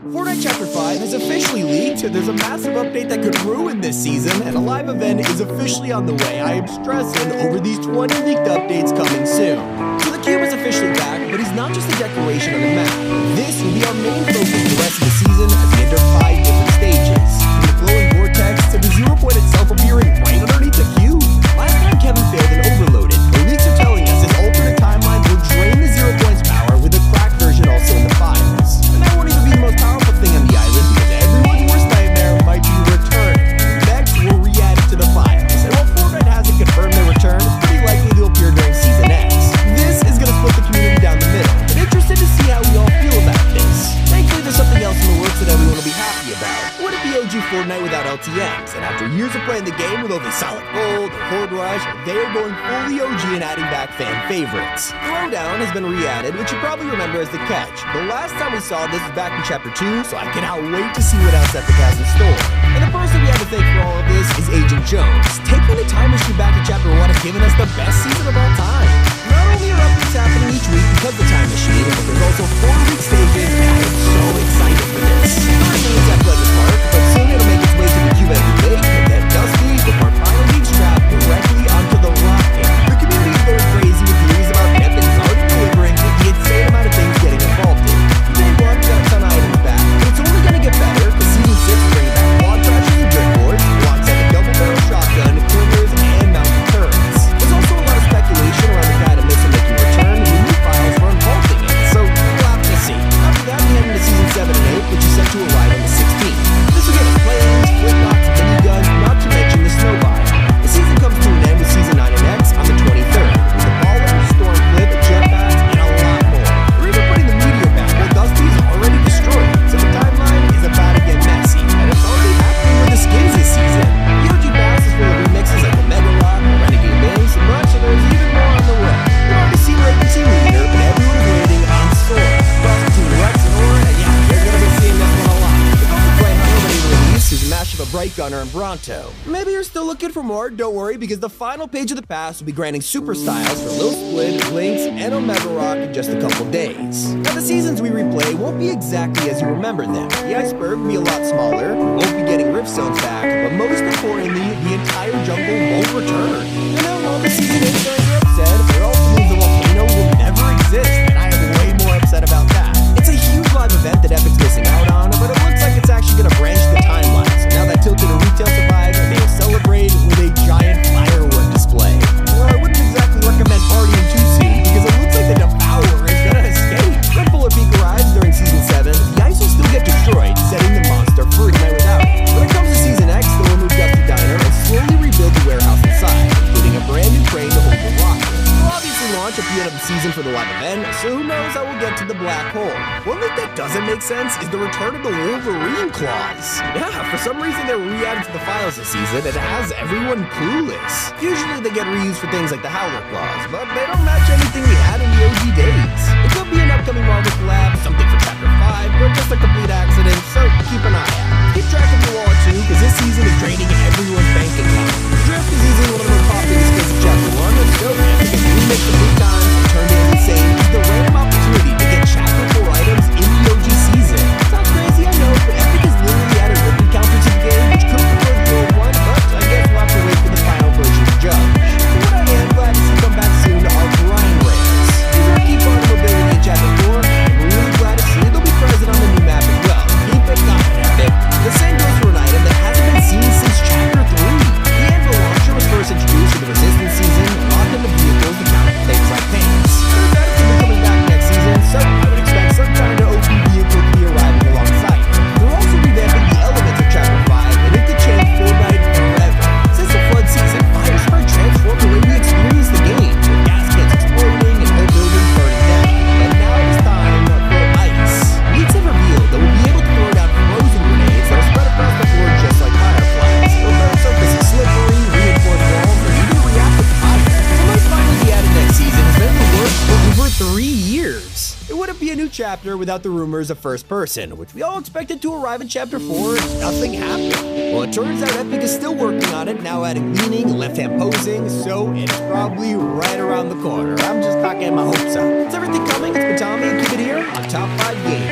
Fortnite Chapter 5 has officially leaked. There's a massive update that could ruin this season, and a live event is officially on the way. I am stressing over these 20 leaked updates coming soon. So the cube is officially back, but he's not just a decoration on the map. This will be our main focus the rest of the season as we enter 5 different stages. From the glowing vortex to the 0 point itself appearing right underneath the cube. Last time Kevin failed and overloaded. The leaks are telling us his alternate timeline will drain the 0 point's power with a cracked version also in the files. And that won't even be the most powerful thing on the island because everyone's worst nightmare might be returning. Next, we'll re-add it to the files. And while Fortnite hasn't confirmed their return, it's pretty likely they'll appear during Season X. This is going to split the community down the middle. I'm interested to see how we all feel about this. Thankfully, there's something else in the works that everyone will be happy about. What if the OG Fortnite without LTMs? And after years of playing the game with only Solid Gold or Horde Rush, they are going fully OG and adding back fan favorites. Throwdown has been re-added, which you probably remember as the catch. The last time we saw this was back in Chapter 2, so I cannot wait to see what else Epic has in store. And the person we have to thank for all of this is Agent Jones. Taking the time machine back to Chapter 1 has given us the best season of all time. Not only are updates happening each week because of the time machine, but there's also 4-week stages, and I am so excited for this. Currently it's at Pleasant Park, but soon it'll make its way to the cube every lake, and then Dusty before finally being strapped directly onto the rocket. The community is going crazy with theories about Epic's already delivering with the insane amount of things getting involved in. Day 1 got a ton of items back, but it's only going to get better because Season 6 is bringing back quad crashes and driftboards, alongside the double barrel shotgun, coolers, and mounted turrets. There's also a lot of speculation around the guy to missile making return with new files for unvaulting it, so we'll have to see. After that, we head into Season 7 and 8, which is set to arrive on the 16th. This will give us planes, flip-knocks, miniguns, not to mention the snow biome. The season comes to an end with Season 9 and X on the 23rd, with the baller, storm flip, jetpacks, and a lot more. We're even putting the meteor back while Dusty is already destroyed, so the timeline is about to get messy, and it's already happening with the skins this season. The OG Pass is full of remixes like the Mega Rock, the Renegade Links, and much, and there's even more on the way. We've already seen Latency Leader, but everyone is waiting on Sora. Cross between Rex and Aura, and yeah, you're gonna be seeing this one a lot. It's also Bright Hunter when he released is a mashup of Bright Gunner and Bronto. Maybe you're still looking for more, don't worry, because the final page of the pass will be granting super styles for Lil Splid, Lynx, and Omega Rock in just a couple days. Now the seasons we replay won't be exactly as you remember them. The iceberg will be a lot smaller, we won't be getting rift zones back, but most importantly, the entire jungle won't return. I know all the Season 8 fans are upset, but it also means the volcano will never exist, and I am way more upset about that. It's a huge live event that Epic's missing out on, but it looks like it's actually gonna branch the timelines. Now that Tilted and Retail survive, they will celebrate with a giant firework display. Well, I wouldn't exactly recommend partying too soon, because it looks like the Devourer is gonna escape. When Fuller Peak arrives during Season 7, the ice will still get destroyed, setting the monster free night without it. When it comes to Season X, they'll remove Dusty Diner and slowly rebuild the warehouse inside, including a brand new crane to hold the rocket. They'll obviously launch at the end of the season for the live event, so who knows how we'll get to the black hole. One thing that doesn't make sense is the return of the Wolverine claws. Yeah, for some reason they were re-added to the files this season, and it has everyone clueless. Usually they get reused for things like the Howler claws, but they don't match anything we had in the OG days. It could be an upcoming Marvel collab, something for Chapter 5, or just a complete accident, so keep an eye out. Keep track of your wallet too, because this season is draining everyone's bank account. Drift is easily one of the most popular skins of Chapter 1, so Epic has remixed the good times and turned it insane with the random opportunity to get Chapter 4 items in the OG season. Sounds crazy, I know, but Epic has literally added ribbon counters to the game, which could prefer the old one, but I guess we'll have to wait for the final version to judge. But what I am glad to see come back soon to our grind rails. These are key part of mobility in Chapter 4, and we're really glad to see they'll be present on the new map as well. Keep it coming, Epic. The same goes for an item that hasn't been seen since Chapter 3. The Anvil Launcher was first introduced in the Resistance season, locked into vehicles to counter things like tanks. Turns out it's been coming back next season, so I would expect some kind of OP vehicle to be arriving alongside it. They're also revamping the elements of Chapter 5, and it could change Fortnite forever. Since the flood season, Firespark transformed the way we experience the game, with gas cans exploding and whole buildings burning down. But now it is time for ice. Leaks have revealed that we'll be able to throw down frozen grenades that are spread across the board just like fireflies. The surface is slippery, reinforced walls, or even react with fire. So might finally be added next season has been in the works for over 3 years. It wouldn't be a new chapter without the rumors of first person, which we all expected to arrive in Chapter 4, and nothing happened. Well, it turns out Epic is still working on it, now adding leaning and left-hand posing, so it's probably right around the corner. I'm just not getting my hopes up. It's everything coming, it's Batami, and keep it here on Top 5 Games.